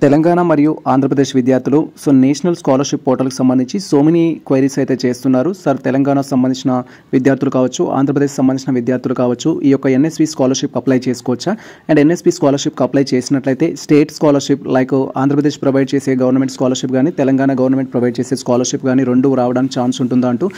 తెలంగాణ మరియు ఆంధ్రప్రదేశ్ విద్యార్థులు national scholarship పోర్టల్కి సంబంధించి మెనీ క్వైరీస్ అయితే చేస్తున్నారు. సార్ తెలంగాణకు సంబంధించిన విద్యార్థులు కావచ్చు, ఆంధ్రప్రదేశ్ సంబంధించిన విద్యార్థులు కావచ్చు, ఈ యొక్క ఎన్ఎస్పి స్కాలర్షిప్ అప్లై చేసుకోవచ్చా? అండ్ ఎన్ఎస్పి స్కాలర్షిప్కి అప్లై చేసినట్లయితే state scholarship like Andhra Pradesh provide చేసే గవర్నమెంట్ స్కాలర్షిప్ కానీ, తెలంగాణ గవర్నమెంట్ ప్రొవైడ్ చేసే స్కాలర్షిప్ కానీ రెండు రావడానికి ఛాన్స్ ఉంటుందా అంటూ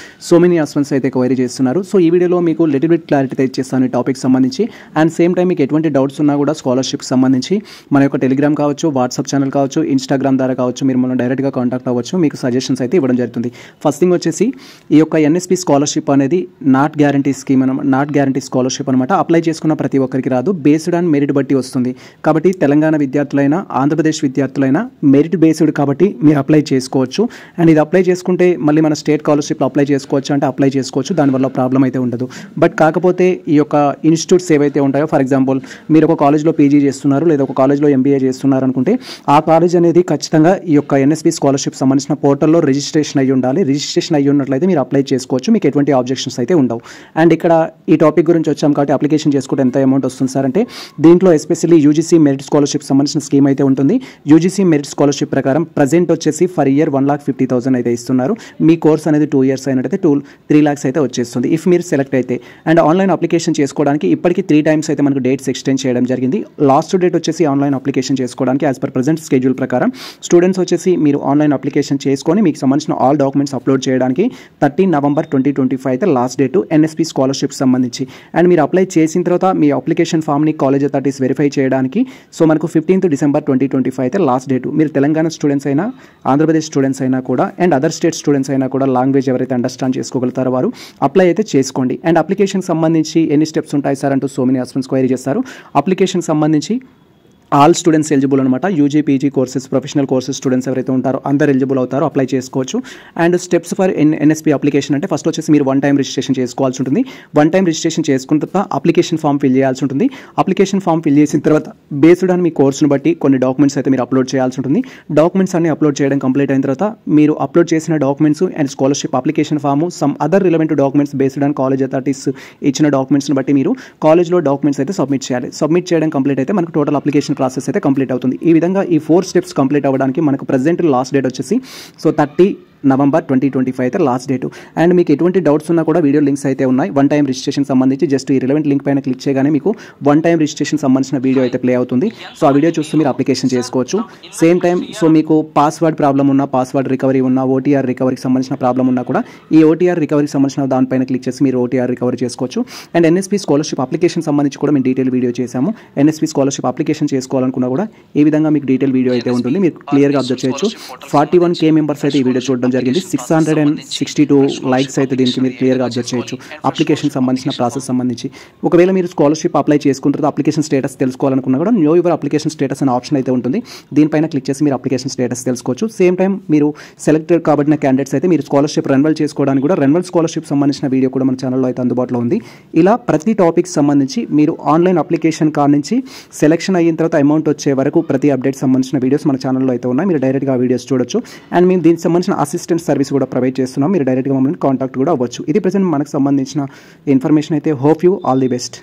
మెనీ ఆస్పెరెంట్స్ అయితే క్వైరీ చేస్తున్నారు. ఈ వీడియోలో మీకు లిటిల్ బిట్ క్లారిటీ తెచ్చేస్తాను ఈ టాపిక్ సంబంధించి. అండ్ సేమ్ టైం మీకు ఎటువంటి డౌట్స్ ఉన్నా కూడా స్కాలర్షిప్ సంబంధించి మన యొక్క టెలిగ్రామ్ కావచ్చు, వాట్సాప్ ఛానల్ కావచ్చు, ఇన్స్టాగ్రామ్ ద్వారా కావచ్చు, మీరు మనం డైరెక్ట్గా కాంటాక్ట్ అవ్వచ్చు. మీకు సజెషన్స్ అయితే ఇవ్వడం జరుగుతుంది. ఫస్ట్ థింగ్ వచ్చేసి ఈ యొక్క ఎన్ఎస్పి స్కాలర్షిప్ అనేది not guarantee scheme not guarantee scholarship అనమాట. అప్లై చేసుకున్న ప్రతి ఒక్కరికి రాదు, బేస్డ్ ఆన్ మెరిట్ బట్టి వస్తుంది. కాబట్టి తెలంగాణ విద్యార్థులైనా ఆంధ్రప్రదేశ్ విద్యార్థులైనా మెరిట్ బేస్డ్ కాబట్టి మీరు అప్లై చేసుకోవచ్చు. అండ్ ఇది అప్లై చేసుకుంటే మళ్ళీ మన స్టేట్ స్కాలర్షిప్లో అప్లై చేసుకోవచ్చు అంటే అప్లై చేసుకోవచ్చు, దానివల్ల ప్రాబ్లం అయితే ఉండదు. బట్ కాకపోతే ఈ యొక్క ఇన్స్టిట్యూట్స్ ఏవైతే ఉంటాయో, ఫర్ ఎగ్జాంపుల్ మీరు ఒక కాలేజ్లో పీజీ చేస్తున్నారు లేదా ఒక కాలేజ్లో ఎంబీఏ చేస్తున్నారు అనుకుంటే ఆ కాలేజ్ అనేది ఖచ్చితంగా ఈ యొక్క ఎన్ఎస్పి స్కాలర్షిప్ సంబంధించిన పోర్టల్లో రిజిస్ట్రేషన్ అయ్యి ఉండాలి. రిజిస్ట్రేషన్ అయ్యి ఉన్నట్లయితే మీరు అప్లై చేసుకోవచ్చు, మీకు ఎటువంటి ఆబ్జెక్షన్స్ అయితే ఉండవు. అండ్ ఇక్కడ ఈ టాపిక్ గురించి వచ్చాం కాబట్టి అప్లికేషన్ చేసుకుంటే ఎంత అమౌంట్ వస్తుంది సార్ అంటే, దీంట్లో ఎస్పెషల్లీ యూజీసీ మెరిట్ స్కాలర్షిప్ సంబంధించిన స్కీమ్ అయితే ఉంటుంది. యూజీసీ మెరిట్ స్కాలర్షిప్ ప్రకారం ప్రజెంట్ వచ్చేసి ఫర్ ఇయర్ 1,50,000 అయితే ఇస్తున్నారు. మీ కోర్స్ అనేది 2 years అయినట్టయితే 3 lakhs అయితే వచ్చేస్తుంది ఇఫ్ మీరు సెలెక్ట్ అయితే. అండ్ ఆన్లైన్ అప్లికేషన్ చేసుకోవడానికి ఇప్పటికీ 3 times అయితే మనకు డేట్స్ ఎక్స్టెండ్ చేయడం జరిగింది. లాస్ట్ డేట్ వచ్చేసి ఆన్లైన్ అప్లికేషన్ చేసుకోవడానికి యాజ్ పర్ ప్రజెంట్ స్కెడ్యూల్ ప్రకారం స్టూడెంట్స్ వచ్చేసి మీరు ఆన్లైన్ అప్లికేషన్ చేసుకొని మీకు సంబంధించిన ఆల్ డాక్యుమెంట్స్ అప్లోడ్ చేయడానికి 13 November 2025 అయితే లాస్ట్ డేటు ఎన్ఎస్పి స్కాలర్షిప్ సంబంధించి. అండ్ మీరు అప్లై చేసిన తర్వాత మీ అప్లికేషన్ ఫామ్ని కాలేజ్ అథారిటీస్ వెరిఫై చేయడానికి మనకు 15th December 2025 అయితే లాస్ట్ డేటు. మీరు తెలంగాణ స్టూడెంట్స్ అయినా, ఆంధ్రప్రదేశ్ స్టూడెంట్స్ అయినా కూడా, అండ్ అదర్ స్టేట్ స్టూడెంట్స్ అయినా కూడా, లాంగ్వేజ్ ఎవరైతే అండర్స్టాండ్ చేసుకోగలుగుతారో వారు అప్లై అయితే చేసుకోండి. అండ్ అప్లికేషన్ సంబంధించి ఎన్ని స్టెప్స్ ఉంటాయి సార్ అంటూ మెనీ ఆస్పెరెంట్స్ క్వైరీ చేస్తారు. అప్లికేషన్ సంబంధించి ఆల్ స్టూడెంట్స్ ఎలిజిబుల్ అనమాట. UG, PG courses, professional courses students ఎవరైతే ఉంటారో అందరు ఎలిజిబుల్ అవుతారో అప్లై చేసుకోవచ్చు. And steps for NSP application అంటే ఫస్ట్ వచ్చేసి మీరు 1 time రిజిస్ట్రేషన్ చేసుకోవాల్సి ఉంటుంది. 1 time రిజిస్ట్రేషన్ చేసుకున్న తర్వాత అప్లికేషన్ ఫామ్ ఫిల్ చేయాల్సి ఉంటుంది. అప్లికేషన్ ఫామ్ ఫిల్ చేసిన తర్వాత బేస్డ్ ఆన్ మీ కోర్సును బట్టి కొన్ని డాక్యుమెంట్స్ అయితే మీరు అప్లోడ్ చేయాల్సి ఉంటుంది. డాక్యుమెంట్స్ అన్ని అప్లోడ్ చేయడం కంప్లీట్ అయిన తర్వాత మీరు అప్లోడ్ చేసిన documents and scholarship application form, some other relevant documents based on college authorities ఇచ్చిన డాక్యుమెంట్స్ని బట్టి మీరు కాలేజ్లో డాక్యుమెంట్స్ అయితే సబ్మిట్ చేయాలి. సబ్మిట్ చేయడం కంప్లీట్ అయితే మనకు టోటల్ అప్లికేషన్ ప్రాసెస్ అయితే కంప్లీట్ అవుతుంది. ఈ విధంగా ఈ 4 steps కంప్లీట్ అవ్వడానికి మనకు ప్రెజెంట్ లాస్ట్ డేట్ వచ్చేసి 30 November 2025 అయితే లాస్ట్ డేటు. అండ్ మీకు ఎటువంటి డౌట్స్ ఉన్నా కూడా వీడియో లింక్స్ అయితే ఉన్నాయి. 1 time రిజిస్ట్రేషన్ సంబంధించి జస్ట్ ఈ రిలవెంట్ లింక్ పైన క్లిక్ చేయగానే మీకు 1 time రిజిస్ట్రేషన్ సంబంధించిన వీడియో అయితే ప్లే అవుతుంది. ఆ వీడియో చూస్తూ మీరు అప్లికేషన్ చేసుకోవచ్చు. సేమ్ టైం మీకు పాస్వర్డ్ ప్రాబ్లం ఉన్నా, పాస్వర్డ్ రికవరీ ఉన్నా, ఓటీఆర్ రికవరీకి సంబంధించిన ప్రాబ్లం ఉన్నా కూడా ఈ ఓటీఆర్ రికవరీకి సంబంధించిన దానిపైన క్లిక్ చేసి మీరు ఓటీఆర్ రికవరీ చేసుకోవచ్చు. అండ్ ఎన్ఎస్పి స్కాలర్షిప్ అప్లికేషన్ సంబంధించి కూడా మేము డీటెయిల్ వీడియో చేశాము. ఎన్ఎస్పి స్కాలర్షిప్ అప్లికేషన్ చేసుకోవాలనుకున్నా కూడా ఈ విధంగా మీకు డీటెయిల్ వీడియో అయితే ఉంటుంది. మీరు క్లియర్గా అబ్జర్వ్ చేయొచ్చు. 41K మెంబర్స్ అయితే ఈ వీడియో చూడడం జరిగింది. 662 likes అయితే దీనికి మీరు క్లియర్గా అబ్జర్వ్ చేయొచ్చు. అప్లికేషన్ సంబంధించిన ప్రాసెస్ సంబంధించి ఒకవేళ మీరు స్కాలర్షిప్ అప్లై చేసుకున్న తర్వాత అప్లికేషన్ స్టేటస్ తెలుసుకోవాలనుకున్నా కూడా న్యూ యువర్ అప్లికేషన్ స్టేటస్ అనే ఆప్షన్ అయితే ఉంటుంది. దీనిపైన క్లిక్ చేసి మీరు అప్లికేషన్ స్టేటస్ తెలుసుకోవచ్చు. సేమ్ టైం మీరు సెలెక్టెడ్ కాబట్టిన క్యాండిడేట్స్ అయితే మీరు స్కాలర్షిప్ రెన్యువల్ చేసుకోవడానికి కూడా రెన్యువల్ స్కాలర్షిప్ సంబంధించిన వీడియో కూడా మన ఛానల్లో అయితే అందుబాటులో ఉంది. ఇలా ప్రతి టాపిక్ సంబంధించి మీరు ఆన్లైన్ అప్లికేషన్ కాడ నుంచి సెలెక్షన్ అయిన తర్వాత అమౌంట్ వచ్చే వరకు ప్రతి అప్డేట్ సంబంధించిన వీడియోస్ మన ఛానల్లో అయితే ఉన్నాయి. మీరు డైరెక్ట్గా ఆ వీడియోస్ చూడొచ్చు. అండ్ మేము దీనికి సంబంధించిన అసిస్టెంట్ సర్వీస్ కూడా ప్రొవైడ్ చేస్తున్నాం. మీరు డైరెక్ట్గా మమ్మల్ని కాంటాక్ట్ కూడా అవ్వచ్చు. ఇది ప్రెజెంట్ మనకు సంబంధించిన ఇన్ఫర్మేషన్ అయితే. Hope you all the best.